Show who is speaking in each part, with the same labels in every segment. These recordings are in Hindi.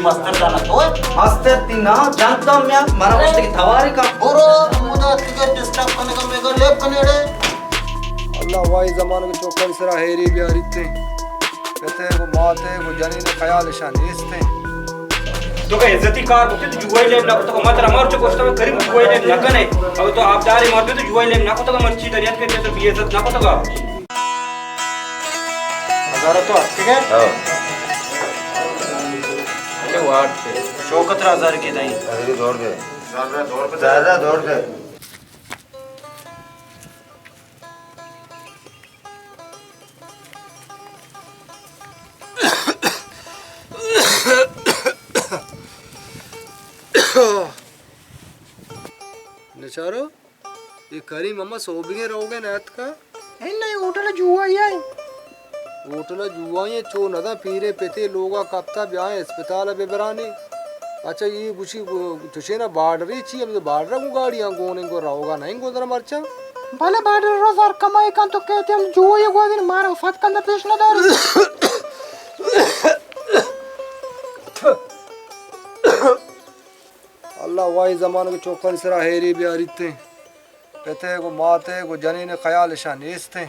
Speaker 1: Master sana toy.
Speaker 2: Master tina jantam ya mara uste ki thawari ka
Speaker 1: Boro muda ticket disturb करने का मेगा लेप करने रे.
Speaker 3: अल्लाह वाई ज़माने के चौकर सरा हेरी बिहारीते कहते हैं वो माते वो जानी ने ख्याल शानीस्ते
Speaker 4: तो का इज्जती कार होते तो जुआई लेब ना तो मात्र अमर जो कोष्टा में करीब जुआई लेब ना कने अब तो आप दारे मारते तो जुआई लेब ना को तो मर्ची दरियात के तो बेइज्जत ना को तो का
Speaker 1: हजार तो ठीक है.
Speaker 4: अरे वाट पे
Speaker 1: 74,000 के नहीं.
Speaker 5: अरे दौड़ दे ज़्यादा दौड़ दे.
Speaker 3: निचारो ये करी मम्मा सोबिगे रहोगे नात का
Speaker 1: नहीं होटल जुआ ही है.
Speaker 3: होटल जुआ ये चो नदा पीरे पेते लोगा कप्ता ब्याह अस्पताल बेबरानी अच्छा ये कुछ तुझे ना बार्डर ही चाहिए तो बार्डर को गाड़ियां गोने को रहोगा नहीं गोदरा मरचा
Speaker 1: भले बार्डर रोजार कमाई का तो कहते हम जुआ ये गोदिन मारो फत कंदा पेश ना दार.
Speaker 3: अल्लाह वाई ज़माने के चौकर सरा हेरी बिहारीते कहते हैं वो माते वो जानी ने ख्याल शानीस्ते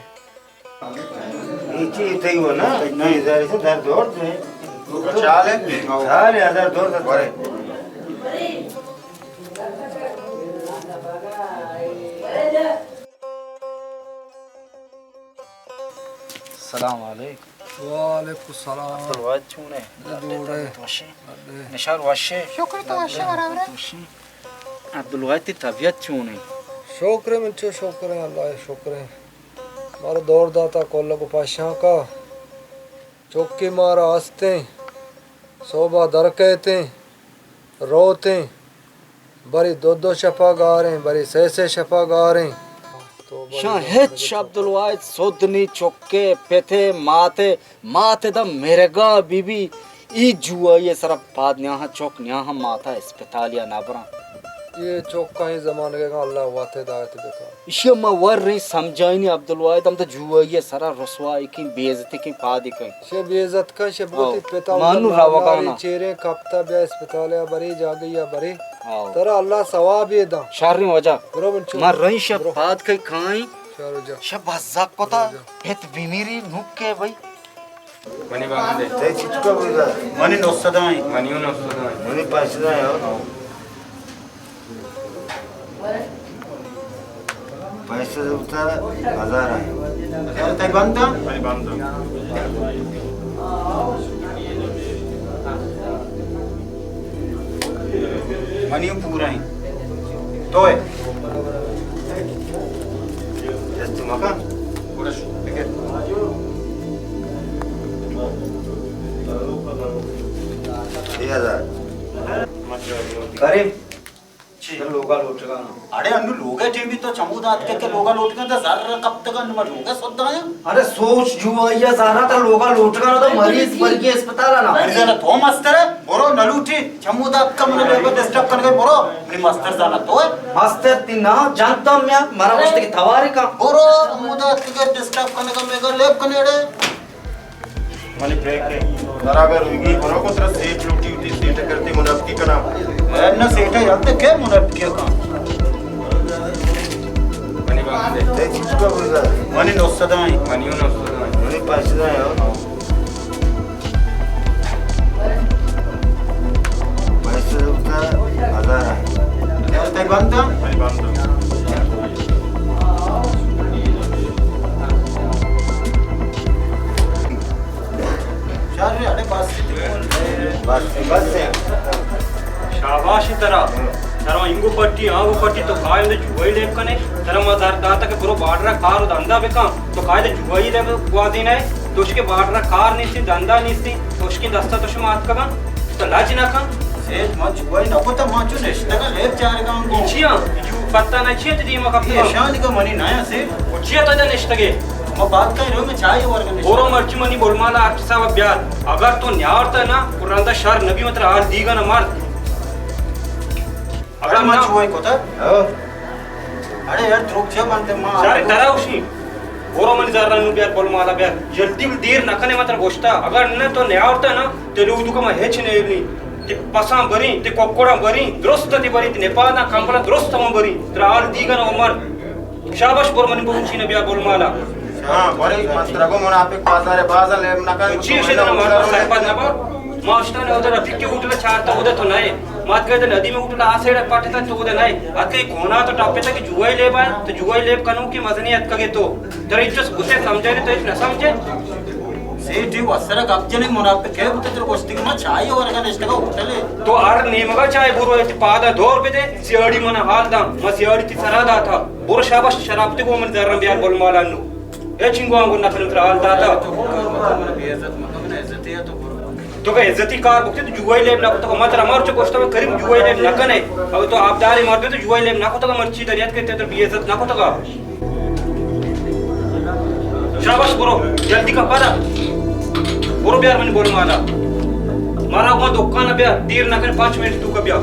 Speaker 5: नीचे इतने ही हो ना नहीं इधर से दर दौड़ दे. चाल है चाल है इधर दौड़ दे.
Speaker 1: सलाम अलैकुम.
Speaker 3: वालेकुम सलाम
Speaker 1: तलवार चूने
Speaker 3: जोड़े
Speaker 1: निशार वाशे शुक्र तो वाशे बराबर है. अब्दुल वाहिद की तबीयत चूने
Speaker 3: शुक्र है मिलचे शुक्र है अल्लाह शुक्र है मारो दौड़ दाता कोल्ला को पाशाह का चौकी मारा हंसते सोबा दर कहते रोते बड़ी दो शफा गा रहे बड़ी से शफा गा रहे
Speaker 1: शाहिद अब्दुल वाहिद सोदनी चौके पेथे माते माते द मेरेगा बीबी ई जुआ ये सर बाद न्याहा चौक न्याहा माता अस्पताल या नाबरा
Speaker 3: ये चौका ही जमाने के अल्लाह वाते दायत देखा
Speaker 1: इसे मैं वर नहीं समझाई नहीं अब्दुल वाहिद हम तो जुआ ये सारा रसवाई की बेइज्जती की पादी कहीं
Speaker 3: शे बेइज्जत का शे बहुत पिता
Speaker 1: मानू रावगा ना
Speaker 3: चेहरे कप्ता बे अस्पताल या बरी जा गई या बरी तेरा अल्लाह सवाब ये दा
Speaker 1: शारी वजह
Speaker 3: बरोबर
Speaker 1: मार रही शब बात कहीं खाई
Speaker 3: चारो जा
Speaker 1: शब हज़ाक कोता हेत बीमीरी नुक के भाई
Speaker 4: मनी बांधे
Speaker 5: ते चिचका बोला
Speaker 1: मनी नौसदाई
Speaker 4: मनियो न सुनाई
Speaker 5: मुझे पास ना है पैसे उठा 1000 है.
Speaker 1: यार तय बंदा मनियो पूरा ही तो है
Speaker 5: जस्ट मकान
Speaker 4: पूरा टिकट
Speaker 5: 6000
Speaker 2: करीब लोगा लोटगा
Speaker 1: अरे अन्नू लोगे टीवी तो चमुदात के लोगा लोट के तो जरा कब तक अन्नू मर लोगे सोता है.
Speaker 2: अरे सोच जुआ या सारा तो लोगा लोटगा ना तो मरीज मर के अस्पताल ना
Speaker 1: अरे जरा तो मास्टर है बोरो नलूटी चमुदात का मन लोगे डिस्टर्ब करके बोरो मेरी मास्टर जाना तो है.
Speaker 2: Master tina jantam ya mara uste ki thawari ka
Speaker 1: बोरो चमुदात के डिस्टर्ब करने का मेगा लेप करने रे.
Speaker 5: मनी ब्रेक है बराबर होगी बरो को तरह सेट लूटी होती सेट करती मुनाफिकी का नाम
Speaker 1: ना सेठ है यार के मुनाफिक के काम
Speaker 4: मनी बांधे
Speaker 5: ते चिचका बोला
Speaker 1: मनी नौसदाई
Speaker 4: मनियो न सुनाई
Speaker 5: मुझे पास ना है पैसे उठा 1000 है.
Speaker 1: यार तय बंदा शारी अरे बस
Speaker 5: बस है
Speaker 4: शाबाशी तरह तरह इंगु पट्टी आगु पट्टी तो काय में जुआई लेब कने तरह मदार दाता के पूरा बाडरा कार धंधा बेका तो काय दे जुआई लेब गुआदीन है तो उसके बाडरा कार नहीं थी धंधा नहीं थी तो उसकी दस्ता तो शमा हाथ का तो लाज ना का
Speaker 1: सेठ मत जुआई ना को तो माचो नेश्ता का लेप चार का को
Speaker 4: चिया जु पत्ता ना चिया ते दीमा का
Speaker 1: ये शान का मनी नया सेठ
Speaker 4: चिया तो नेश्ता के
Speaker 1: मैं बात कर रहा हूं मैं चाय वर्ग में
Speaker 4: ओरो मर्ची मनी बोलमाला आठ सावा ब्याह अगर तो न्यारता ना कुरान शहर नबी मतलब हाल दीगा ना मार
Speaker 1: अरे मत जुआई को था अरे यार द्रुक छे बनते मां
Speaker 4: सारे तरह उसी बोरो मन जरा नु बियार बोल माला बियार जल्दी देर नकने मात्र गोष्टा अगर न तो ने आवता ना ते लोग दुका मा हेच ने इवनी ते पसा बरी ते कोकोडा बरी दुरुस्त ती बरी ते नेपाना कंपला दुरुस्त म बरी त्राल दीगन उमर शाबाश बोरो मन पहुंची ने बियार बोल माला
Speaker 5: हां बरे मंत्रगो मुनाफिक बाजार बाजार लेम नकन
Speaker 4: जी से ना मार सरपंच ना मास्टर ने उधर अभी के उठला चारता उधर तो नाही मात गए नदी में उठला आ साइड पाठता तो उधर नाही अते कोना तो टापे तक जुगाई ले बाय तो जुगाई ले कनु की मजनियत कगे तो तर इज्जत उसे समझे तो इस न समझे
Speaker 2: सेठी वसर गप्जने मुनाफिक है बुते तेरे गोष्टी के मा चाय और का नेस्ट का होटले
Speaker 4: तो आर नेमगा चाय बुरो है पादा 2 रुपए दे सियाड़ी मन हाल दा म सियाड़ी ती सरादा था बुरो शाबाश शराब ते को मन जरम बियार बोल माला नु ए चिंगो अंगो न खन त्राल दाता
Speaker 2: बेइज्जत मतलब ना इज्जत है
Speaker 4: तो का इज्जती कार बुकते तो जुगाई लेब ना तो मत अमर चो कोष्टा में करीब जुगाई लेब ना कने अब तो आप दारी मार दे तो जुगाई लेब ना को तो मर्ची दरियात के तो बेइज्जत ना को तो का शाबाश बुरो जल्दी का पारा बुरो बियार मन बोल माला मारा वो दुकान बिया देर ना करे 5 मिनट तू का बिया